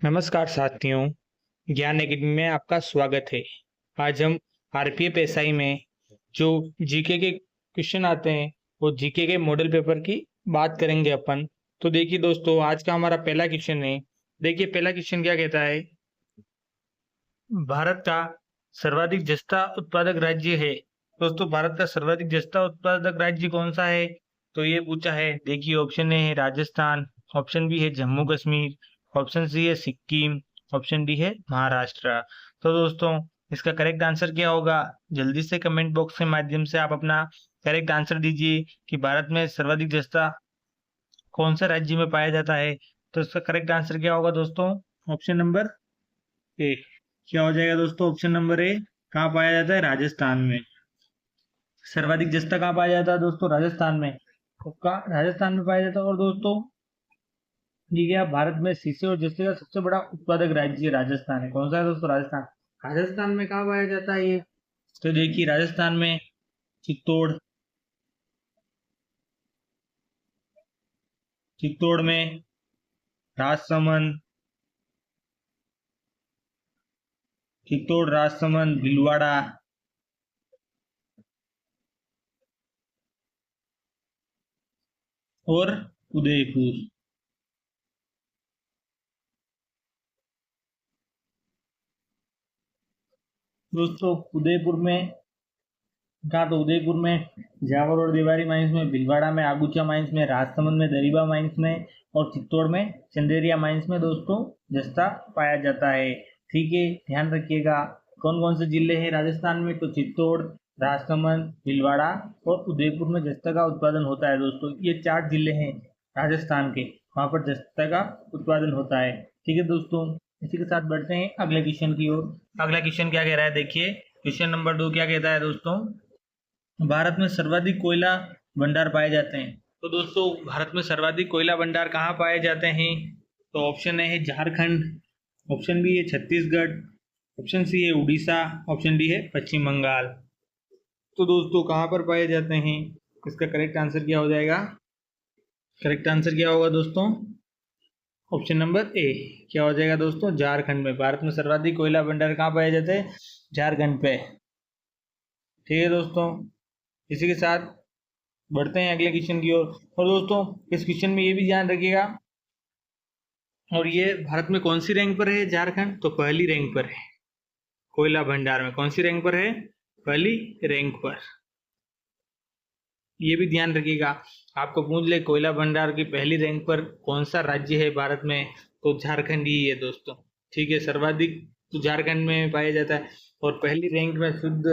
नमस्कार साथियों, ज्ञान एकेडमी में आपका स्वागत है। आज हम आरपीएफ एसआई में जो जीके के क्वेश्चन आते हैं, वो जीके के मॉडल पेपर की बात करेंगे अपन। तो देखिए दोस्तों, आज का हमारा पहला क्वेश्चन है। देखिए पहला क्वेश्चन क्या कहता है, भारत का सर्वाधिक जस्ता उत्पादक राज्य है। दोस्तों, भारत का सर्वाधिक जस्ता उत्पादक राज्य कौन सा है? तो ये पूछा है। देखिए ऑप्शन ए है राजस्थान, ऑप्शन बी है जम्मू कश्मीर, ऑप्शन सी है सिक्किम, ऑप्शन डी है महाराष्ट्र। तो दोस्तों, इसका करेक्ट आंसर क्या होगा? जल्दी से कमेंट बॉक्स के माध्यम से आप अपना करेक्ट आंसर दीजिए कि भारत में सर्वाधिक जस्ता कौन सा राज्य में पाया जाता है। तो इसका करेक्ट आंसर क्या होगा दोस्तों? Option number A. क्या हो जाएगा दोस्तों? Option number A. कहाँ पाया जाता है? राजस्थान में। सर्वाधिक जस्ता कहाँ पाया जाता है दोस्तों? राजस्थान में। तो कहाँ राजस्थान में पाया जाता है। और दोस्तों, ठीक है, भारत में शीशे और जस्ते का सबसे बड़ा उत्पादक राज्य राजस्थान है। कौन सा है दोस्तों? राजस्थान। राजस्थान में कहाँ पाया जाता है ये? तो देखिए राजस्थान में चित्तौड़, चित्तौड़ में राजसमंद, चित्तौड़, राजसमंद, भीलवाड़ा और उदयपुर। दोस्तों उदयपुर में कहा? तो उदयपुर में जावर और देवारी माइंस में, भीलवाड़ा में आगुचा माइंस में, राजसमंद में दरीबा माइंस में और चित्तौड़ में चंदेरिया माइंस में दोस्तों जस्ता पाया जाता है। ठीक है, ध्यान रखिएगा। कौन कौन से जिले हैं राजस्थान में? तो चित्तौड़, राजसमंद, भीलवाड़ा और उदयपुर में जस्ता का उत्पादन होता है। दोस्तों ये 4 जिले हैं राजस्थान के, वहाँ पर जस्ता का उत्पादन होता है। ठीक है दोस्तों, इसी के साथ बढ़ते हैं अगले क्वेश्चन की ओर। अगला क्वेश्चन क्या कह रहा है? देखिए क्वेश्चन नंबर 2 क्या कहता है दोस्तों, भारत में सर्वाधिक कोयला भंडार पाए जाते हैं। तो दोस्तों, भारत में सर्वाधिक कोयला भंडार कहाँ पाए जाते हैं? तो ऑप्शन ए है झारखंड, ऑप्शन बी है छत्तीसगढ़, ऑप्शन सी है उड़ीसा, ऑप्शन डी है पश्चिम बंगाल। तो दोस्तों कहाँ पर पाए जाते हैं? इसका करेक्ट आंसर क्या हो जाएगा? करेक्ट आंसर क्या होगा दोस्तों? Option number A. क्या हो जाएगा दोस्तों? झारखंड में। भारत में सर्वाधिक कोयला भंडार कहाँ पाए जाते हैं? झारखंड पे। ठीक है दोस्तों, इसी के साथ बढ़ते हैं अगले क्वेश्चन की ओर। और दोस्तों, इस क्वेश्चन में ये भी ध्यान रखिएगा, और ये भारत में कौन सी रैंक पर है झारखंड? तो पहली रैंक पर है। कोयला भंडार में कौन सी रैंक पर है? पहली रैंक पर। ये भी ध्यान रखिएगा, आपको पूछ ले कोयला भंडार की पहली रैंक पर कौन सा राज्य है भारत में, तो झारखंड ही है दोस्तों। ठीक है, सर्वाधिक तो झारखंड में पाया जाता है, और पहली रैंक में शुद्ध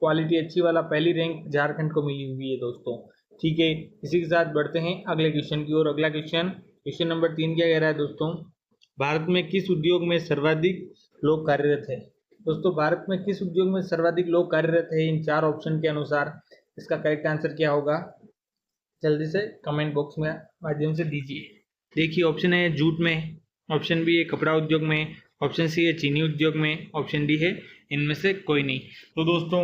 क्वालिटी अच्छी वाला पहली रैंक झारखंड को मिली हुई है दोस्तों। ठीक है, इसी के साथ बढ़ते हैं अगले क्वेश्चन की ओर। अगला क्वेश्चन, क्वेश्चन नंबर 3 क्या कह रहा है दोस्तों, भारत में किस उद्योग में सर्वाधिक लोग कार्यरत है? दोस्तों भारत में किस उद्योग में सर्वाधिक लोग कार्यरत है इन 4 ऑप्शन के अनुसार? इसका करेक्ट आंसर क्या होगा? जल्दी से कमेंट बॉक्स में माध्यम से दीजिए। देखिए ऑप्शन है जूट में, ऑप्शन बी है कपड़ा उद्योग में, ऑप्शन सी है चीनी उद्योग में, ऑप्शन डी है इनमें से कोई नहीं। तो दोस्तों,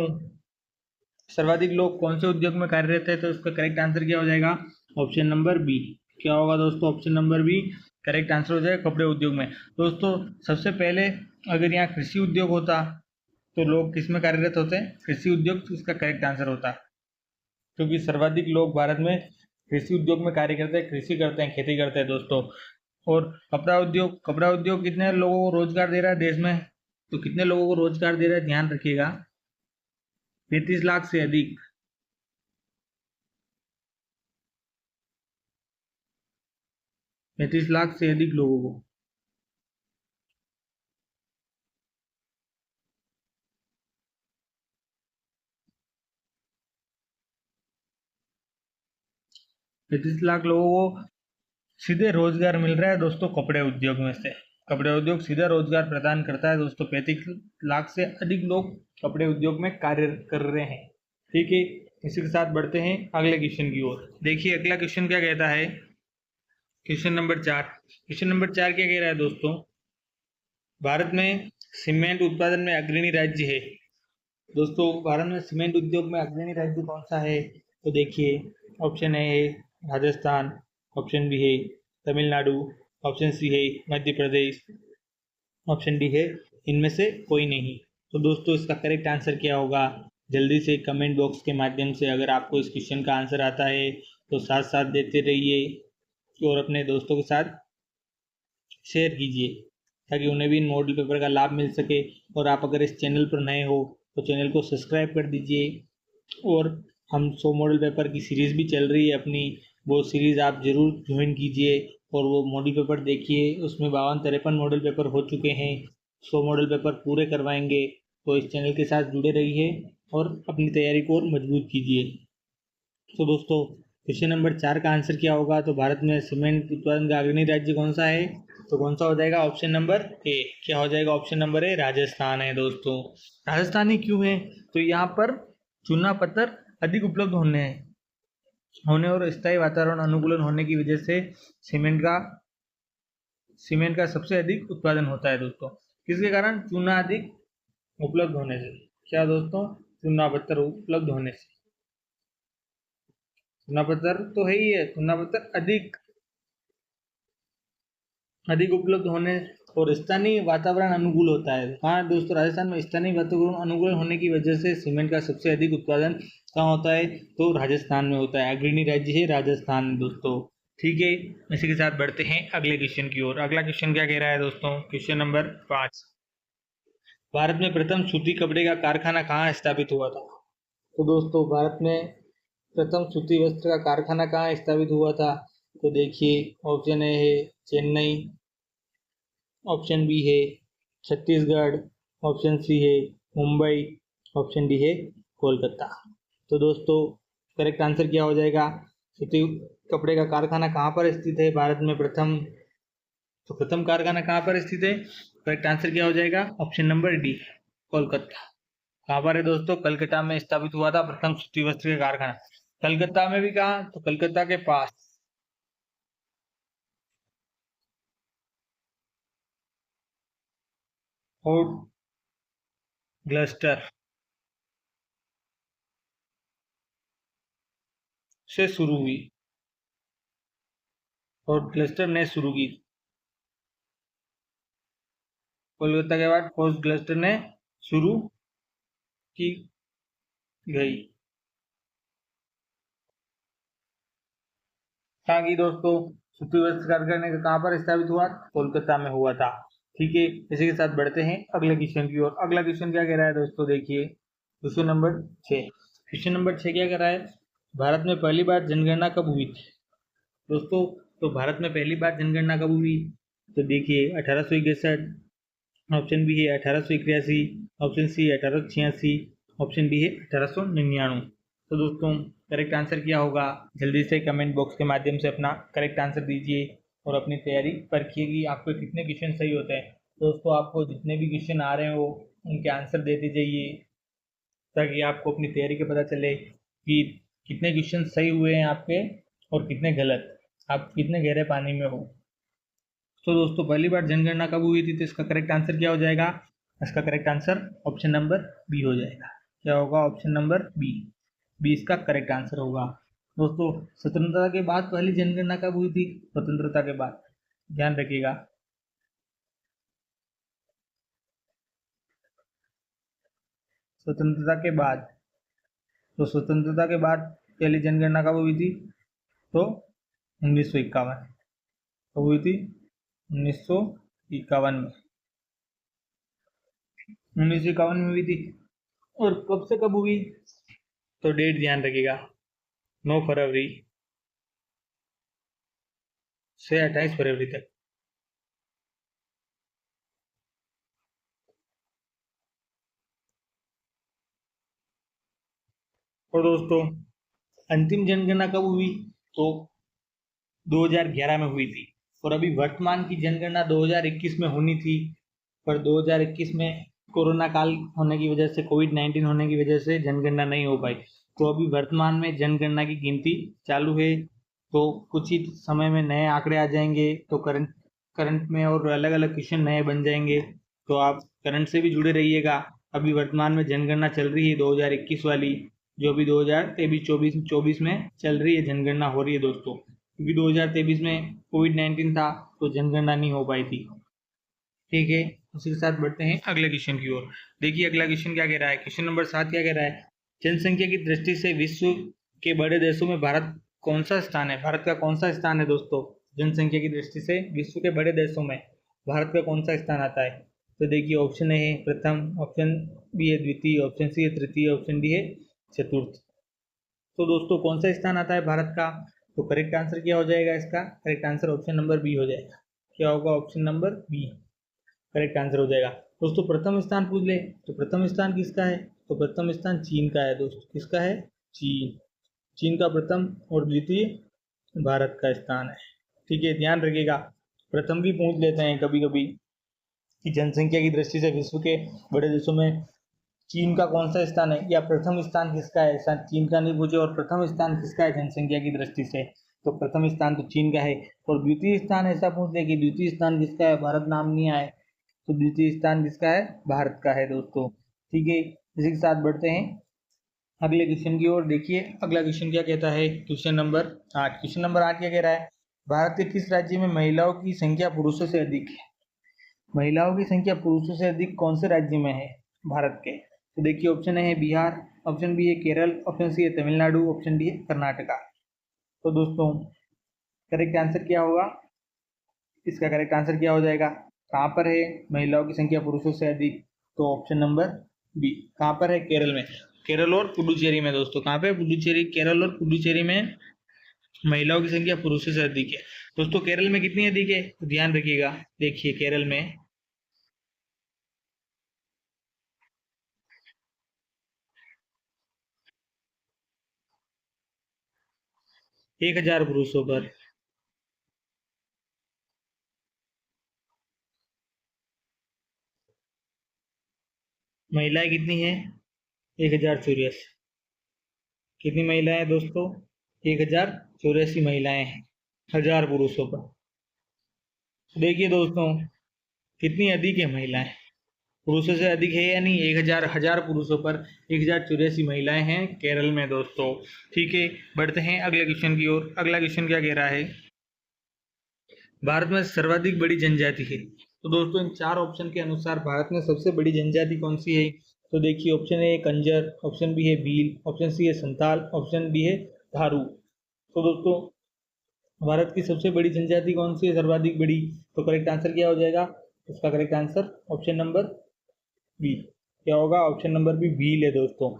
सर्वाधिक लोग कौन से उद्योग में कार्यरत है? तो इसका करेक्ट आंसर क्या हो जाएगा? Option number B. क्या होगा दोस्तों? Option number B correct answer हो जाएगा, कपड़े उद्योग में। दोस्तों सबसे पहले अगर यहाँ कृषि उद्योग होता तो लोग किस में कार्यरत होते हैं? कृषि उद्योग, तो इसका करेक्ट आंसर होता, क्योंकि सर्वाधिक लोग भारत में कृषि उद्योग में कार्य करते हैं, कृषि करते हैं, खेती करते हैं दोस्तों। और कपड़ा उद्योग, कपड़ा उद्योग कितने लोगों को रोजगार दे रहा है देश में? तो कितने लोगों को रोजगार दे रहा है, ध्यान रखिएगा, 35 लाख से अधिक। 35 लाख से अधिक लोगों को। पैंतीस लाख लोगों को सीधे रोजगार मिल रहा है दोस्तों कपड़े उद्योग में से। कपड़े उद्योग सीधा रोजगार प्रदान करता है दोस्तों। 35 लाख से अधिक लोग कपड़े उद्योग में कार्य कर रहे हैं। ठीक है, इसी के साथ बढ़ते हैं अगले क्वेश्चन की ओर। देखिए अगला क्वेश्चन क्या कहता है, क्वेश्चन नंबर 4। क्वेश्चन नंबर 4 क्या कह रहा है दोस्तों, भारत में सीमेंट उत्पादन में अग्रणी राज्य है। दोस्तों भारत में सीमेंट उद्योग में अग्रणी राज्य कौन सा है? तो देखिए ऑप्शन ए है राजस्थान, ऑप्शन बी है तमिलनाडु, ऑप्शन सी है मध्य प्रदेश, ऑप्शन डी है इनमें से कोई नहीं। तो दोस्तों इसका करेक्ट आंसर क्या होगा, जल्दी से कमेंट बॉक्स के माध्यम से अगर आपको इस क्वेश्चन का आंसर आता है तो साथ साथ देते रहिए और अपने दोस्तों के साथ शेयर कीजिए ताकि उन्हें भी इन मॉडल पेपर का लाभ मिल सके। और आप अगर इस चैनल पर नए हो तो चैनल को सब्सक्राइब कर दीजिए। और हम 100 मॉडल पेपर की सीरीज़ भी चल रही है अपनी, वो सीरीज़ आप ज़रूर ज्वाइन कीजिए और वो मॉडल पेपर देखिए। उसमें 52-53 मॉडल पेपर हो चुके हैं, 100 मॉडल पेपर पूरे करवाएंगे। तो इस चैनल के साथ जुड़े रहिए और अपनी तैयारी को और मजबूत कीजिए। तो दोस्तों क्वेश्चन नंबर 4 का आंसर क्या होगा, तो भारत में सीमेंट उत्पादन का अग्रणी राज्य कौन सा है, तो कौन सा हो जाएगा, ऑप्शन नंबर ए। क्या हो जाएगा, ऑप्शन नंबर ए राजस्थान है। दोस्तों राजस्थान ही क्यों है, तो यहाँ पर चूना पत्थर अधिक उपलब्ध होने और स्थायी वातावरण अनुकूलन होने की वजह से सीमेंट का सबसे अधिक उत्पादन होता है। दोस्तों किसके कारण, चूना अधिक उपलब्ध होने से। क्या दोस्तों, चूना पत्थर उपलब्ध होने से। चूना पत्थर तो है ही है, चूना पत्थर अधिक उपलब्ध होने और स्थानीय वातावरण अनुकूल होता है। हाँ दोस्तों, राजस्थान में स्थानीय वातावरण अनुकूल होने की वजह से सीमेंट का सबसे अधिक उत्पादन कहाँ होता है, तो राजस्थान में होता है। अग्रणी राज्य है राजस्थान दोस्तों। ठीक है, इसी के साथ बढ़ते हैं अगले क्वेश्चन की ओर। अगला क्वेश्चन क्या कह रहा है दोस्तों, क्वेश्चन नंबर 5, भारत में प्रथम सूती कपड़े का कारखाना कहाँ स्थापित हुआ था। तो दोस्तों भारत में प्रथम सूती वस्त्र का कारखाना कहाँ स्थापित हुआ था, तो देखिए ऑप्शन ए है चेन्नई, ऑप्शन बी है छत्तीसगढ़, ऑप्शन सी है मुंबई, ऑप्शन डी है कोलकाता। तो दोस्तों करेक्ट आंसर क्या हो जाएगा, सूती कपड़े का कारखाना कहाँ पर स्थित है भारत में प्रथम कारखाना कहाँ पर स्थित है, करेक्ट आंसर क्या हो जाएगा, ऑप्शन नंबर डी कोलकाता। कहाँ पर है दोस्तों, कलकत्ता में स्थापित हुआ था प्रथम सूती वस्त्र का कारखाना। कलकत्ता में भी कहाँ, तो कलकत्ता के पास फोर्ट ग्लस्टर से शुरू हुई, फोर्ट ग्लस्टर ने शुरू की। कोलकाता के बाद फोर्ट ग्लस्टर ने शुरू की गई। कहाँ की दोस्तों, सूती वस्त्र कारखाने का कहाँ पर स्थापित हुआ, कोलकाता में हुआ था। ठीक है, इसी के साथ बढ़ते हैं अगले क्वेश्चन की ओर। अगला क्वेश्चन क्या कह रहा है दोस्तों, देखिए क्वेश्चन नंबर 6। क्वेश्चन नंबर 6 क्या कह रहा है, भारत में पहली बार जनगणना कब हुई थी। दोस्तों तो भारत में पहली बार जनगणना कब हुई, तो देखिए 1861, ऑप्शन बी है 1881, ऑप्शन सी 1886, ऑप्शन डी है 1899। तो दोस्तों करेक्ट आंसर क्या होगा, जल्दी से कमेंट बॉक्स के माध्यम से अपना करेक्ट आंसर दीजिए और अपनी तैयारी परखिए कि आपके कितने क्वेश्चन सही होते हैं। दोस्तों आपको जितने भी क्वेश्चन आ रहे हो उनके आंसर देते जाइए ताकि आपको अपनी तैयारी का पता चले कि कितने क्वेश्चन सही हुए हैं आपके और कितने गलत, आप कितने गहरे पानी में हो। तो दोस्तों पहली बार जनगणना कब हुई थी, तो इसका करेक्ट आंसर क्या हो जाएगा, इसका correct answer option number B हो जाएगा। क्या होगा, ऑप्शन नंबर बी इसका करेक्ट आंसर होगा। दोस्तों स्वतंत्रता के बाद पहली जनगणना कब हुई थी, स्वतंत्रता के बाद, ध्यान रखिएगा। स्वतंत्रता के बाद, तो स्वतंत्रता के बाद पहली जनगणना कब हुई थी, तो 1951 कब हुई थी, 1951 में, 1951 में हुई थी। और कब से कब हुई, तो डेट ध्यान रखिएगा, 9 फरवरी से 28 फरवरी तक। और दोस्तों अंतिम जनगणना कब हुई, तो 2011 में हुई थी। और अभी वर्तमान की जनगणना 2021 में होनी थी, पर 2021 में कोरोना काल होने की वजह से, कोविड-19 होने की वजह से जनगणना नहीं हो पाई। तो अभी वर्तमान में जनगणना की गिनती चालू है, तो कुछ ही समय में नए आंकड़े आ जाएंगे, तो करंट में और अलग अलग क्वेश्चन नए बन जाएंगे। तो आप करंट से भी जुड़े रहिएगा। अभी वर्तमान में जनगणना चल रही है 2021 वाली, जो अभी 2023-24 में चल रही है, जनगणना हो रही है दोस्तों। क्योंकि 2023 में कोविड-19 था तो जनगणना नहीं हो पाई थी। ठीक है, उसी के साथ बढ़ते हैं अगले क्वेश्चन की ओर। देखिए अगला क्वेश्चन क्या कह रहा है, क्वेश्चन नंबर 7 क्या कह रहा है, जनसंख्या की दृष्टि से विश्व के बड़े देशों में भारत कौन सा स्थान है। भारत का कौन सा स्थान है दोस्तों, जनसंख्या की दृष्टि से विश्व के बड़े देशों में भारत का कौन सा स्थान आता है। तो देखिए ऑप्शन ए है प्रथम, ऑप्शन बी है द्वितीय, ऑप्शन सी है तृतीय, ऑप्शन डी है चतुर्थ। तो दोस्तों कौन सा स्थान आता है भारत का, तो करेक्ट आंसर क्या हो जाएगा, इसका correct answer option number B हो जाएगा। क्या होगा, option number B correct answer हो जाएगा। दोस्तों प्रथम स्थान पूछ ले तो प्रथम स्थान किसका है, तो प्रथम स्थान चीन का है दोस्तों, किसका है, चीन का प्रथम और द्वितीय भारत का स्थान है। ठीक है, ध्यान रखिएगा, प्रथम भी पूछ लेते हैं कभी कभी कि जनसंख्या की दृष्टि से विश्व के बड़े देशों में चीन का कौन सा स्थान है, या प्रथम स्थान किसका है, ऐसा चीन का नहीं पूछे और प्रथम स्थान किसका है जनसंख्या की दृष्टि से, तो प्रथम स्थान तो चीन का है। और द्वितीय स्थान ऐसा पूछ ले कि द्वितीय स्थान किसका है, भारत नाम नहीं आए, तो द्वितीय स्थान किसका है, भारत का है दोस्तों। ठीक है, इसी के साथ बढ़ते हैं अगले क्वेश्चन की ओर। देखिए अगला क्वेश्चन क्या कहता है, क्वेश्चन नंबर 8। क्वेश्चन नंबर 8 क्या कह रहा है, भारत के किस राज्य में महिलाओं की संख्या पुरुषों से अधिक है। महिलाओं की संख्या पुरुषों से अधिक कौन से राज्य में है भारत के, तो देखिए ऑप्शन ए है बिहार, ऑप्शन बी है केरल, ऑप्शन सी है तमिलनाडु, ऑप्शन डी है कर्नाटका। तो दोस्तों करेक्ट आंसर क्या होगा, इसका करेक्ट आंसर क्या हो जाएगा, कहाँ पर है महिलाओं की संख्या पुरुषों से अधिक, तो ऑप्शन नंबर बी, कहाँ पर है, केरल में, केरल और पुडुचेरी में। दोस्तों कहाँ पे, पुडुचेरी, केरल और पुडुचेरी में महिलाओं की संख्या पुरुषों से अधिक है। दोस्तों केरल में कितनी अधिक है, तो ध्यान रखिएगा, देखिए केरल में 1000 पुरुषों पर। महिलाएं कितनी है, 1084। कितनी महिलाएं हैं दोस्तों, 1084 महिलाएं हैं 1000 पुरुषों पर। देखिए दोस्तों कितनी अधिक है महिलाएं, पुरुषों से अधिक है या नहीं, 1000 पुरुषों पर 1084 महिलाएं हैं केरल में दोस्तों। ठीक है, बढ़ते हैं अगले क्वेश्चन की ओर। अगला क्वेश्चन क्या कह रहा है, भारत में सर्वाधिक बड़ी जनजाति है। तो दोस्तों इन 4 ऑप्शन के अनुसार भारत में सबसे बड़ी जनजाति कौन सी है, तो देखिए option A Kanjar, option B है भील, ऑप्शन सी है संताल, ऑप्शन डी है थारू। तो दोस्तों भारत की सबसे बड़ी जनजाति कौन सी है, सर्वाधिक बड़ी, तो करेक्ट आंसर क्या हो जाएगा, उसका correct answer option number B, क्या होगा, ऑप्शन नंबर बी भील है दोस्तों।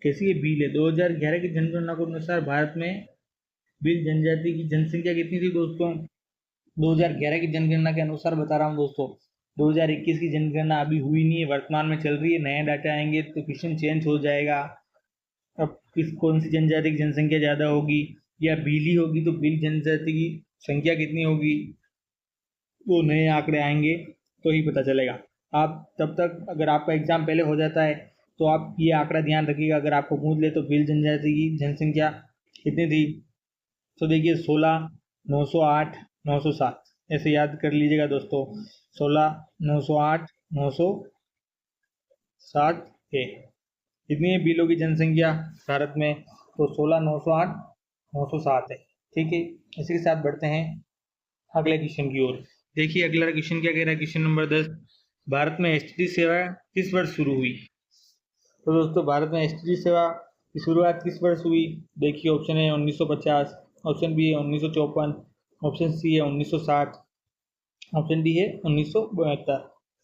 कैसी है, भील है। 2011 की जनगणना के अनुसार भारत में भील जनजाति की जनसंख्या कितनी थी दोस्तों, 2011 की जनगणना के अनुसार बता रहा हूँ दोस्तों, 2021 की जनगणना अभी हुई नहीं है, वर्तमान में चल रही है, नए डाटा आएंगे तो क्वेश्चन चेंज हो जाएगा। अब किस कौन सी जनजाति की जनसंख्या ज़्यादा होगी या भीली होगी, तो भील जनजाति की संख्या कितनी होगी, वो नए आंकड़े आएंगे तो ही पता चलेगा। आप तब तक अगर आपका एग्जाम पहले हो जाता है तो आप ये आंकड़ा ध्यान रखिएगा, अगर आपको पूछ ले तो भील जनजाति की जनसंख्या कितनी थी, तो देखिए 16, 908, 907 ऐसे याद कर लीजिएगा दोस्तों, 16, 908, 907 है। कितनी है भीलों की जनसंख्या भारत में, तो 16, 908, 907 है। ठीक है, इसी के साथ बढ़ते हैं अगले क्वेश्चन की ओर। देखिए अगला क्वेश्चन क्या कह रहा है, क्वेश्चन नंबर 10, भारत में एसटीडी सेवा किस वर्ष शुरू हुई। तो दोस्तों भारत में एसटीडी सेवा की शुरुआत किस वर्ष हुई, देखिए ऑप्शन है 1950, ऑप्शन बी है 1954, ऑप्शन सी है 1960, ऑप्शन डी है 1972।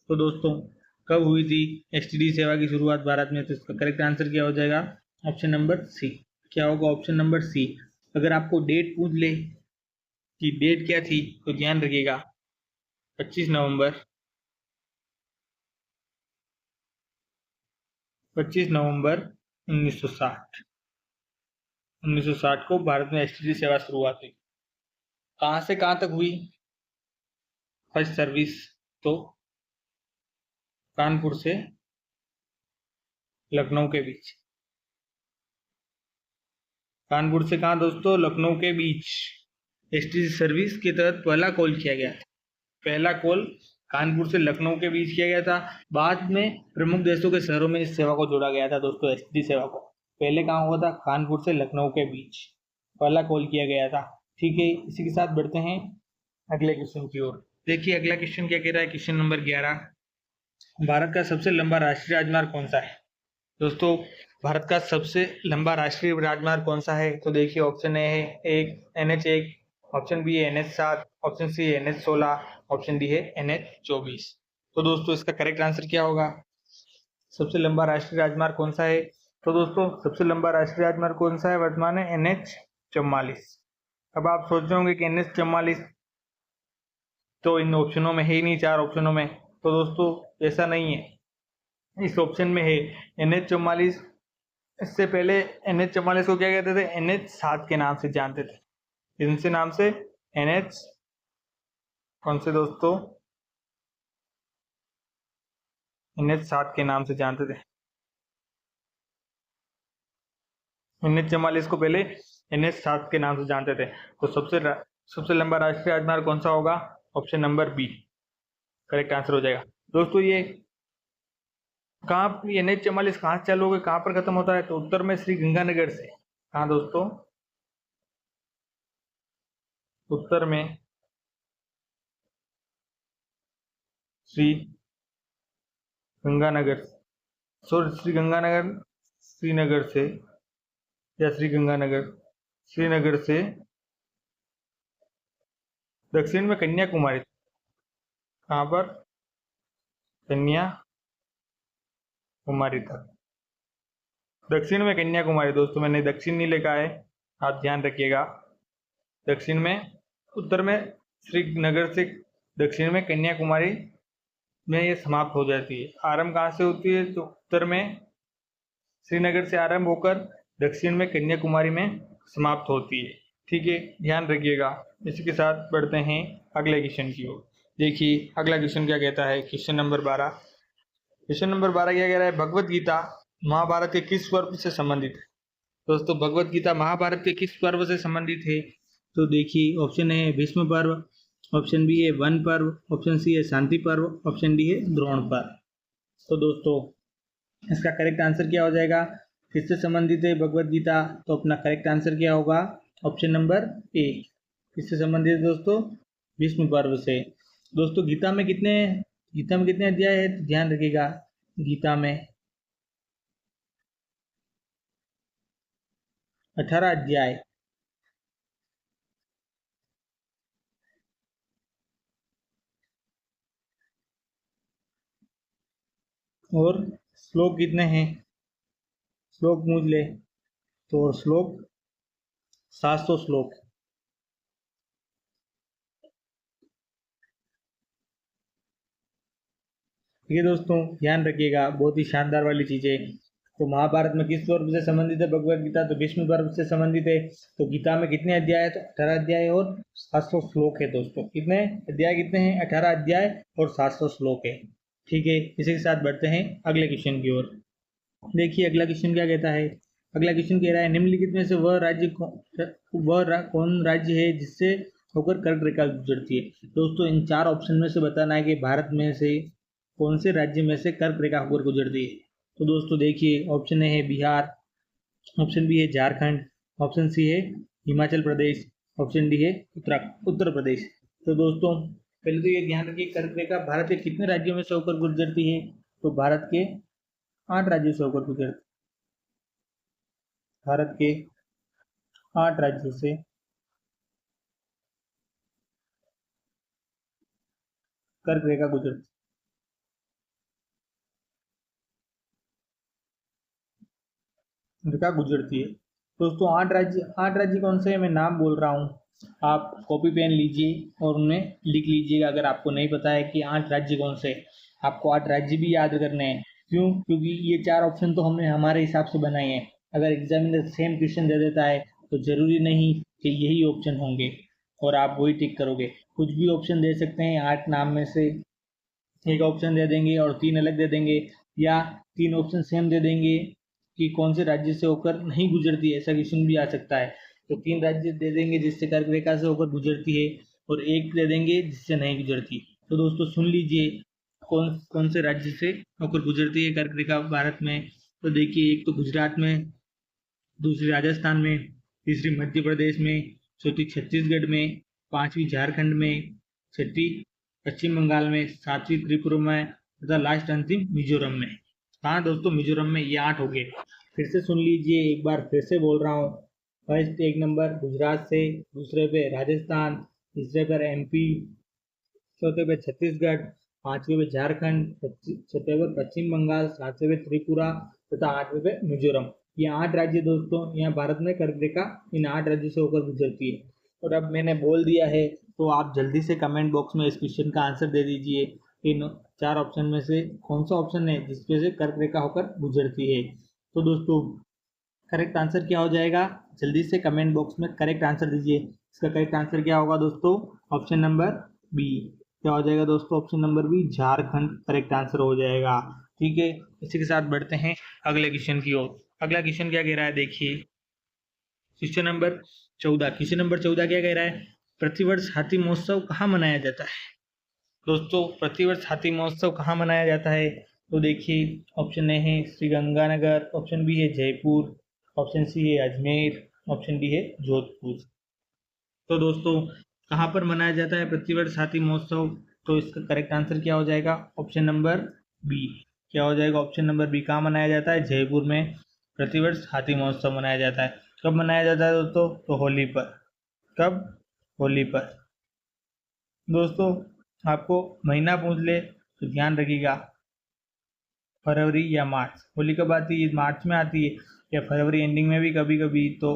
तो दोस्तों कब हुई थी एसटीडी सेवा की शुरुआत भारत में, तो इसका करेक्ट आंसर क्या हो जाएगा, ऑप्शन नंबर सी, क्या होगा, ऑप्शन नंबर सी। अगर आपको डेट पूछ ले कि डेट क्या थी तो ध्यान रखिएगा, 25 नवंबर 1960 1960 को भारत में एसटीडी सेवा शुरुआत हुई। कहाँ से कहाँ तक हुई फर्स्ट सर्विस, तो कानपुर से लखनऊ के बीच, कानपुर से कहाँ दोस्तों, लखनऊ के बीच एसटीडी सर्विस के तहत पहला कॉल किया गया था। पहला कॉल कानपुर से लखनऊ के बीच किया गया था, बाद में प्रमुख देशों के शहरों में इस सेवा को जोड़ा गया था दोस्तों, एसटीडी सेवा को। पहले कहाँ हुआ था, कानपुर से लखनऊ के बीच पहला कॉल किया गया था ठीक है, इसी के साथ बढ़ते हैं अगले क्वेश्चन की ओर। देखिए अगला क्वेश्चन क्या कह रहा है, क्वेश्चन नंबर 11, भारत का सबसे लंबा राष्ट्रीय राजमार्ग कौन सा है। दोस्तों भारत का सबसे लंबा राष्ट्रीय राजमार्ग कौन सा है, तो देखिए ऑप्शन ए है एक NH1, ऑप्शन बी है NH7, ऑप्शन सी है NH16, ऑप्शन डी है NH24। तो दोस्तों इसका करेक्ट आंसर क्या होगा, सबसे लंबा राष्ट्रीय राजमार्ग कौन सा है। तो दोस्तों सबसे लंबा राष्ट्रीय राजमार्ग कौन सा है, वर्तमान है NH44। अब आप सोच रहे होंगे कि NH44 तो इन ऑप्शनों में है ही नहीं, 4 ऑप्शनों में। तो दोस्तों ऐसा नहीं है, इस ऑप्शन में है NH44। इससे पहले NH44 को क्या कहते थे, NH7 के नाम से जानते थे। इनसे नाम से NH कौन से दोस्तों, NH7 के नाम से जानते थे। NH44 को पहले NH7 के नाम से जानते थे। तो सबसे लंबा राष्ट्रीय राजमार्ग कौन सा होगा, option number B correct answer हो जाएगा। दोस्तों ये कहाँ NH44 कहाँ से चालू हो गया, कहाँ पर खत्म होता है, तो उत्तर में श्री गंगानगर से। हाँ दोस्तों उत्तर में श्री गंगानगर, श्रीनगर से, या श्रीनगर से दक्षिण में कन्याकुमारी, कहाँ पर, कन्याकुमारी तक। दक्षिण में कन्याकुमारी दोस्तों, मैंने दक्षिण नहीं लिखा है, आप ध्यान रखिएगा। दक्षिण में, उत्तर में श्रीनगर से दक्षिण में कन्याकुमारी में ये समाप्त हो जाती है। आरंभ कहाँ से होती है, तो उत्तर में श्रीनगर से आरंभ होकर दक्षिण में कन्याकुमारी में समाप्त होती है। ठीक है, ध्यान रखिएगा। इसी के साथ बढ़ते हैं अगले क्वेश्चन की ओर। देखिए अगला क्वेश्चन क्या कहता है, क्वेश्चन नंबर 12। क्वेश्चन नंबर 12 क्या कह रहा है, भगवत गीता महाभारत के किस पर्व से संबंधित है। दोस्तों भगवत गीता महाभारत के किस पर्व से संबंधित है, तो देखिए ऑप्शन है भीष्म पर्व, ऑप्शन बी है वन पर्व, ऑप्शन सी है शांति पर्व, ऑप्शन डी है द्रोण पर्व। तो दोस्तों इसका करेक्ट आंसर क्या हो जाएगा, किससे संबंधित है भगवत गीता, तो अपना करेक्ट आंसर क्या होगा, ऑप्शन नंबर ए। किससे संबंधित है दोस्तों, भीष्म पर्व से। दोस्तों गीता में कितने अध्याय है, तो ध्यान रखिएगा गीता में 18 अध्याय और श्लोक कितने हैं, श्लोक पूछ ले तो श्लोक 700 श्लोक। ठीक है दोस्तों ध्यान रखिएगा, बहुत ही शानदार वाली चीजें। तो महाभारत में किस पर्व से संबंधित है भगवत गीता, तो भीष्म पर्व से संबंधित है। तो गीता में कितने अध्याय है, तो 18 अध्याय और 700 श्लोक है दोस्तों। कितने अध्याय कितने हैं, 18 अध्याय और 700 श्लोक है। ठीक है, इसी के साथ बढ़ते हैं अगले क्वेश्चन की ओर। देखिए अगला क्वेश्चन क्या कहता है, अगला क्वेश्चन कह रहा है निम्नलिखित में से कौन राज्य है जिससे होकर कर्क रेखा गुजरती है। दोस्तों इन 4 ऑप्शन में से बताना है कि भारत में से कौन से राज्य में से कर्क रेखा होकर गुजरती है। तो दोस्तों देखिए ऑप्शन ए है बिहार, ऑप्शन बी है झारखंड, ऑप्शन सी है हिमाचल प्रदेश, ऑप्शन डी है उत्तर प्रदेश। तो दोस्तों पहले तो ये ध्यान रखिए कर्क रेखा भारत के कितने राज्यों में से होकर गुजरती है, तो भारत के 8 राज्यों से होकर गुजरती, भारत के 8 राज्यों से कर्क रेखा गुजरती है। दोस्तों 8 राज्य कौन से है, मैं नाम बोल रहा हूँ, आप कॉपी पेन लीजिए और उन्हें लिख लीजिएगा। अगर आपको नहीं पता है कि 8 राज्य कौन से, आपको 8 राज्य भी याद करने हैं। क्यों, क्योंकि ये 4 ऑप्शन तो हमने हमारे हिसाब से बनाए हैं। अगर एग्जामिनर सेम क्वेश्चन दे देता है तो जरूरी नहीं कि यही ऑप्शन होंगे और आप वही टिक करोगे। कुछ भी ऑप्शन दे सकते हैं, 8 नाम में से एक ऑप्शन दे देंगे और 3 अलग दे देंगे, या 3 ऑप्शन सेम दे देंगे कि कौन से राज्य से होकर नहीं गुजरती है, ऐसा क्वेश्चन भी आ सकता है। तो 3 राज्य दे देंगे जिससे कर्क रेखा से होकर गुजरती है और एक दे देंगे जिससे नहीं गुजरती। तो दोस्तों सुन लीजिए कौन कौन से राज्य से होकर गुजरती है कर्क रेखा भारत में। तो देखिए एक तो गुजरात में, दूसरी राजस्थान में, तीसरी मध्य प्रदेश में, चौथी छत्तीसगढ़ में, पांचवी झारखंड में, छठी पश्चिम बंगाल में, सातवीं त्रिपुरा में तथा लास्ट अंतिम मिजोरम में। हाँ दोस्तों, मिजोरम में ये 8 हो गए। फिर से सुन लीजिए, एक बार फिर से बोल रहा हूँ। फर्स्ट 1 नंबर गुजरात से, दूसरे पे राजस्थान, तीसरे पर MP, चौथे पे छत्तीसगढ़, पांचवे पे झारखंड, छठे पे पश्चिम बंगाल, सातवें पे त्रिपुरा तथा आठवें पे मिजोरम। ये 8 राज्य दोस्तों यहाँ भारत में कर्क रेखा इन 8 राज्यों से होकर गुजरती है। और अब मैंने बोल दिया है तो आप जल्दी से कमेंट बॉक्स में इस क्वेश्चन का आंसर दे दीजिए। इन 4 ऑप्शन में से कौन सा ऑप्शन है जिसपे से कर्क रेखा होकर गुजरती है। तो दोस्तों करेक्ट आंसर क्या हो जाएगा, जल्दी से कमेंट बॉक्स में करेक्ट आंसर दीजिए। इसका करेक्ट आंसर क्या होगा दोस्तों, ऑप्शन नंबर बी। क्या हो जाएगा दोस्तों, option number B, Jharkhand correct answer हो जाएगा। ठीक है, इसी के साथ बढ़ते हैं अगले क्वेश्चन की ओर। अगला क्वेश्चन क्या कह रहा है, देखिए क्वेश्चन नंबर 14। क्वेश्चन नंबर 14 क्या कह रहा है, प्रतिवर्ष हाथी महोत्सव कहाँ मनाया जाता है। दोस्तों प्रतिवर्ष हाथी महोत्सव कहाँ मनाया जाता है, तो देखिए ऑप्शन ए है श्रीगंगानगर, ऑप्शन बी है जयपुर, ऑप्शन सी है अजमेर, ऑप्शन डी है जोधपुर। तो दोस्तों कहाँ पर मनाया जाता है प्रतिवर्ष हाथी महोत्सव, तो इसका करेक्ट आंसर क्या हो जाएगा, ऑप्शन नंबर बी। क्या हो जाएगा, ऑप्शन नंबर बी। कहाँ मनाया जाता है, जयपुर में प्रतिवर्ष हाथी महोत्सव मनाया जाता है। कब मनाया जाता है दोस्तों, तो होली पर। कब, होली पर। दोस्तों आपको महीना पूछ ले तो ध्यान रखिएगा, फरवरी या मार्च। होली कब आती है, मार्च में आती है या फरवरी एंडिंग में भी कभी कभी। तो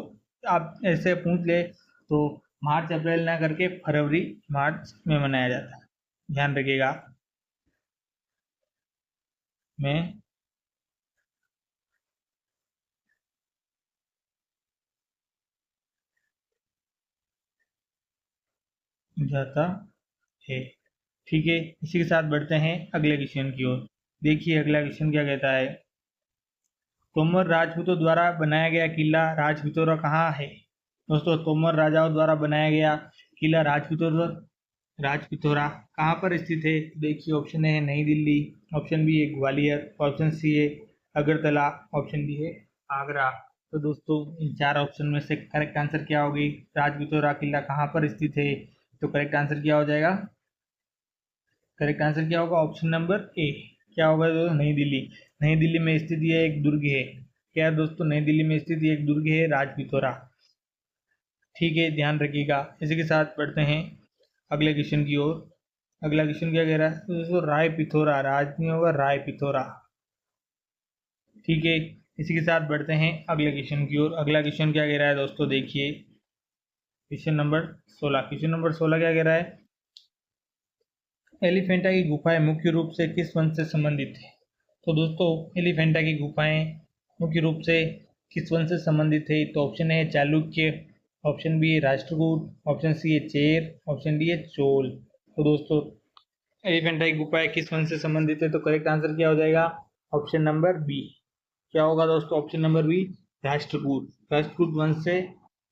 आप ऐसे पूछ ले तो मार्च अप्रैल ना करके फरवरी मार्च में मनाया जाता है, ध्यान रखिएगा। में जाता है। ठीक है, इसी के साथ बढ़ते हैं अगले क्वेश्चन की ओर। देखिए अगला क्वेश्चन क्या कहता है, तोमर राजपूतों द्वारा बनाया गया किला राजपिथौरा कहाँ है। दोस्तों तोमर राजाओं द्वारा बनाया गया किला राजपिथौरा कहाँ पर स्थित है। देखिए ऑप्शन ए है नई दिल्ली, ऑप्शन बी है ग्वालियर, ऑप्शन सी है अगरतला, ऑप्शन डी है आगरा। तो दोस्तों इन 4 ऑप्शन में से करेक्ट आंसर क्या होगी, राजपिथौरा किला कहाँ पर स्थित है। तो करेक्ट आंसर क्या हो जाएगा, करेक्ट आंसर क्या होगा, ऑप्शन नंबर ए। क्या होगा दोस्तों, नई दिल्ली। नई दिल्ली में स्थित यह एक दुर्ग है। क्या दोस्तों, नई दिल्ली में स्थित एक दुर्ग है राजपिथौरा। ठीक है, ध्यान रखिएगा। इसी के साथ बढ़ते हैं अगले क्वेश्चन की ओर। अगला क्वेश्चन क्या कह रहा है, तो दोस्तों राय पिथौरा, राज नहीं होगा, राय पिथौरा। ठीक है, इसी के साथ बढ़ते हैं अगले क्वेश्चन की ओर। अगला क्वेश्चन क्या कह रहा है दोस्तों, देखिए क्वेश्चन नंबर 16। क्वेश्चन नंबर 16 क्या कह रहा है, एलिफेंटा की गुफाएं मुख्य रूप से किस वंश से संबंधित है। तो दोस्तों एलिफेंटा की गुफाएं मुख्य रूप से किस वंश से संबंधित है। तो ऑप्शन है चालुक्य, ऑप्शन बी है राष्ट्रकूट, ऑप्शन सी है चेर, ऑप्शन डी है चोल। तो दोस्तों एलिफेंटा की गुफाएं किस वंश से संबंधित है, तो करेक्ट आंसर क्या हो जाएगा, ऑप्शन नंबर बी। क्या होगा दोस्तों, option number B, Rashtrakuta. Rashtrakuta वंश से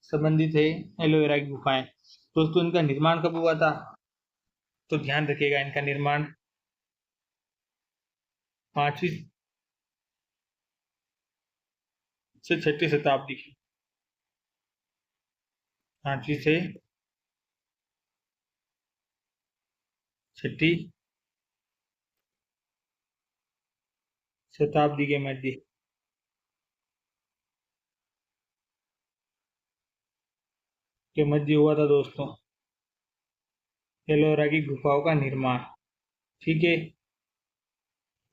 संबंधित है एलोवेरा की गुफाएं। दोस्तों इनका निर्माण कब हुआ था, तो ध्यान रखिएगा इनका निर्माण 5वीं से 6वीं शताब्दी की, 5वीं से 6वीं शताब्दी के मध्य हुआ था दोस्तों एलोवेरा की गुफाओं का निर्माण। ठीक है,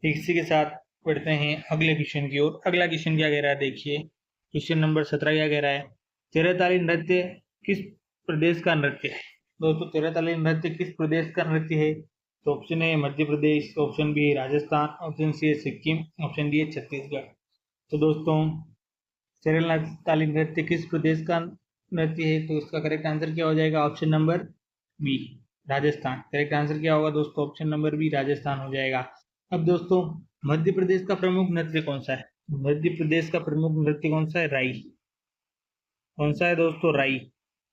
इसी के साथ बढ़ते हैं अगले क्वेश्चन की ओर। अगला क्वेश्चन क्या कह रहा है, देखिए क्वेश्चन नंबर 17 क्या कह रहा है, तेरहताली नृत्य किस प्रदेश का नृत्य है। दोस्तों तेरहताली नृत्य किस प्रदेश का नृत्य है। तो option A Madhya Pradesh, option B है राजस्थान, ऑप्शन सी है सिक्किम, ऑप्शन डी है छत्तीसगढ़। तो दोस्तों तेरहताली नृत्य किस प्रदेश का नृत्य है, तो इसका करेक्ट आंसर क्या हो जाएगा, option number B, Rajasthan. Correct answer क्या होगा दोस्तों, ऑप्शन नंबर बी, राजस्थान हो जाएगा। अब दोस्तों मध्य प्रदेश का प्रमुख नृत्य कौन सा है। मध्य प्रदेश का प्रमुख नृत्य कौन सा है, राई। कौन सा है दोस्तों, राई।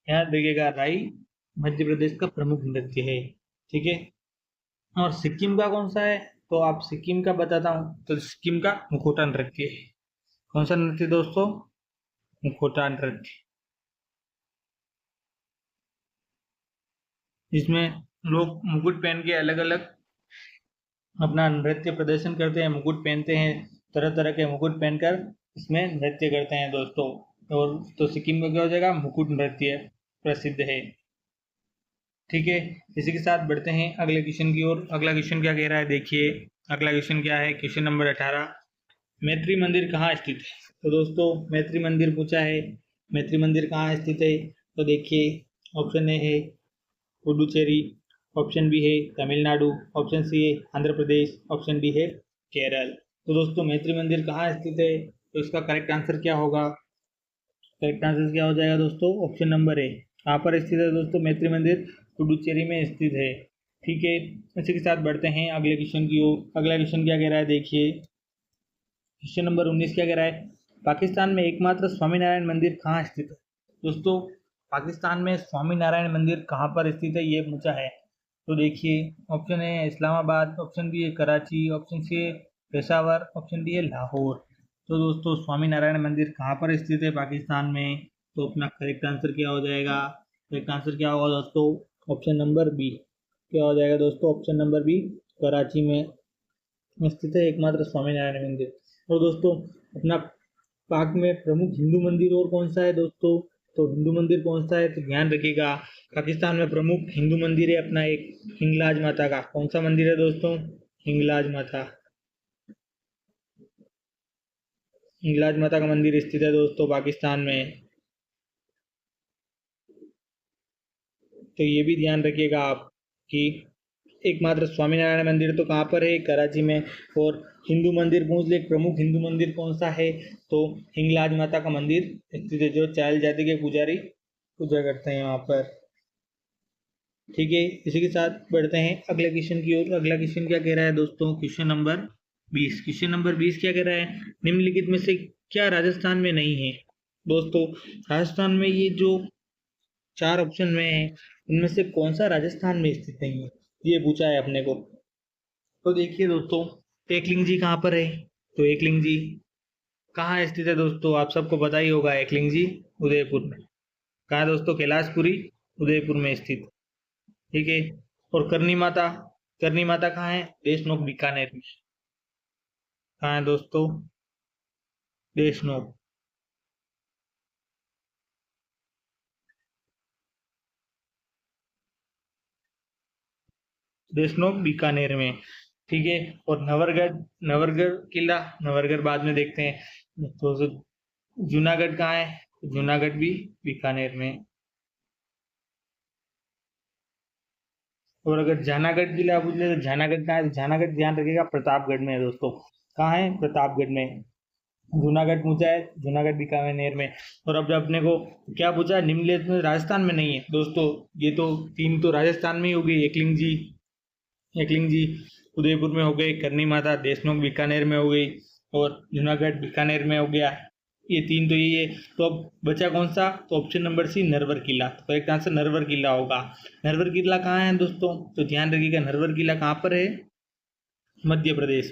याद रखिएगा राई मध्य प्रदेश का प्रमुख नृत्य है। ठीक है, और सिक्किम का कौन सा है, तो आप सिक्किम का बताता हूँ, तो सिक्किम का मुखोटा नृत्य है। कौन सा नृत्य दोस्तों, मुखोटा नृत्य। जिसमें लोग मुकुट पहन के अलग अलग अपना नृत्य प्रदर्शन करते हैं, मुकुट पहनते हैं, तरह तरह के मुकुट पहनकर इसमें नृत्य करते हैं दोस्तों। और तो सिक्किम में क्या हो जाएगा, मुकुट नृत्य प्रसिद्ध है। ठीक है, इसी के साथ बढ़ते हैं अगले क्वेश्चन की ओर। अगला क्वेश्चन क्या कह रहा है, देखिए अगला क्वेश्चन क्या है। क्वेश्चन नंबर 18, मैत्री मंदिर कहाँ स्थित है। तो दोस्तों मैत्री मंदिर पूछा है, मैत्री मंदिर कहाँ स्थित है। तो देखिए ऑप्शन ए है पुडुचेरी, ऑप्शन बी है तमिलनाडु, ऑप्शन सी है आंध्र प्रदेश, ऑप्शन डी है केरल। तो दोस्तों मैत्री मंदिर कहाँ स्थित है, तो इसका करेक्ट आंसर क्या होगा। करेक्ट आंसर क्या हो जाएगा दोस्तों, ऑप्शन नंबर ए। कहाँ पर स्थित है दोस्तों मैत्री मंदिर, पुडुचेरी में स्थित है। ठीक है, इसी के साथ बढ़ते हैं अगले क्वेश्चन की ओर। अगला क्वेश्चन क्या कह रहा है, देखिए क्वेश्चन नंबर 19 क्या कह रहा है, पाकिस्तान में एकमात्र स्वामीनारायण मंदिर कहाँ स्थित है। दोस्तों पाकिस्तान में स्वामीनारायण मंदिर कहाँ पर स्थित है ये पूछा है। तो देखिए option A Islamabad, option B है कराची, ऑप्शन सी है पेशावर, ऑप्शन डी है लाहौर। तो दोस्तों स्वामीनारायण मंदिर कहाँ पर स्थित है पाकिस्तान में, तो अपना करेक्ट आंसर क्या हो जाएगा। करेक्ट आंसर क्या होगा दोस्तों, ऑप्शन नंबर बी। क्या हो जाएगा दोस्तों, ऑप्शन नंबर बी, कराची में स्थित है एकमात्र स्वामीनारायण मंदिर। और दोस्तों अपना पाक में प्रमुख हिंदू मंदिर और कौन सा है दोस्तों, तो हिंदू मंदिर कौन सा है, तो ध्यान रखिएगा पाकिस्तान में प्रमुख हिंदू मंदिर है अपना एक हिंगलाज माता का। कौन सा मंदिर है दोस्तों, हिंगलाज माता, हिंगलाज माता का मंदिर स्थित है दोस्तों पाकिस्तान में। तो ये भी ध्यान रखिएगा आप कि एकमात्र स्वामीनारायण मंदिर तो कहाँ पर है, कराची में। और हिंदू मंदिर पूछ ले, प्रमुख हिंदू मंदिर कौन सा है, तो हिंगलाज माता का मंदिर स्थित है, जो चायल जाति के पुजारी पूजा करते हैं वहाँ पर। ठीक है, इसी के साथ बढ़ते हैं अगले क्वेश्चन की ओर। अगला क्वेश्चन क्या कह रहा है दोस्तों, क्वेश्चन नंबर 20। क्वेश्चन नंबर 20 क्या कह रहा है, निम्नलिखित में से क्या राजस्थान में नहीं है। दोस्तों राजस्थान में ये जो 4 ऑप्शन में है उनमें से कौन सा राजस्थान में स्थित नहीं है, ये पूछा है अपने को। तो देखिए दोस्तों एकलिंग जी कहाँ पर है, तो एकलिंग जी कहाँ स्थित है दोस्तों, आप सबको पता ही होगा एकलिंग जी उदयपुर में। कहाँ है दोस्तों, कैलाशपुरी उदयपुर में स्थित। ठीक है, और करनी माता, करनी माता कहाँ है, देशनोक बीकानेर में। कहाँ है दोस्तों, देशनोक, देशनोक बीकानेर में। ठीक है, और नवरगढ़, नवरगढ़ किला, नवरगढ़ बाद में देखते हैं। तो जूनागढ़ कहाँ है, जूनागढ़ भी बीकानेर में। और अगर जानागढ़ किला पूछ ले तो जानागढ़ कहाँ है, तो जानागढ़ ध्यान रखिएगा प्रतापगढ़ में है दोस्तों। कहाँ है, प्रतापगढ़ में। जूनागढ़ पूछा है, जूनागढ़ बीकानेर में। और अब अपने को क्या पूछा, निम्नलिखित में राजस्थान में नहीं है दोस्तों। ये तो 3 तो राजस्थान में ही हो गई, एकलिंग जी, एकलिंग जी उदयपुर में हो गए, करनी माता देशनोक बीकानेर में हो गई, और जूनागढ़ बीकानेर में हो गया। ये 3 तो यही है। तो अब बचा कौन सा, तो ऑप्शन नंबर सी नरवर किला। तो करेक्ट आंसर नरवर किला होगा। नरवर किला कहाँ है दोस्तों, तो ध्यान रखिएगा नरवर किला कहाँ पर है, मध्य प्रदेश।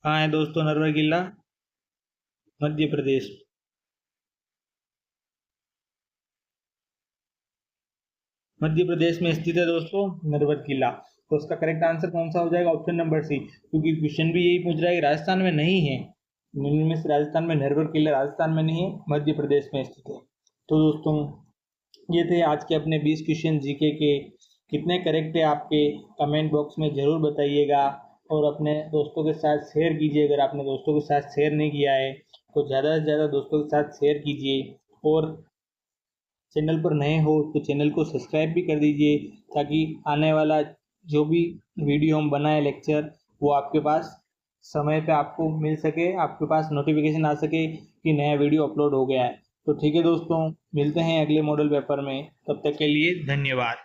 कहाँ है दोस्तों नरवर किला, मध्य प्रदेश। मध्य प्रदेश में स्थित है दोस्तों नरवर किला। तो उसका करेक्ट आंसर कौन सा हो जाएगा, ऑप्शन नंबर सी, क्योंकि क्वेश्चन भी यही पूछ रहा है कि राजस्थान में नहीं है। निम्न में से राजस्थान में नरवर किला राजस्थान में नहीं है, मध्य प्रदेश में स्थित है। तो दोस्तों ये थे आज के अपने 20 क्वेश्चन जीके के। कितने करेक्ट है आपके कमेंट बॉक्स में ज़रूर बताइएगा, और अपने दोस्तों के साथ शेयर कीजिए। अगर आपने दोस्तों के साथ शेयर नहीं किया है तो ज़्यादा से ज़्यादा दोस्तों के साथ शेयर कीजिए। और चैनल पर नए हो तो चैनल को सब्सक्राइब भी कर दीजिए, ताकि आने वाला जो भी वीडियो हम बनाए लेक्चर वो आपके पास समय पे आपको मिल सके, आपके पास नोटिफिकेशन आ सके कि नया वीडियो अपलोड हो गया है। तो ठीक है दोस्तों, मिलते हैं अगले मॉडल पेपर में, तब तक के लिए धन्यवाद।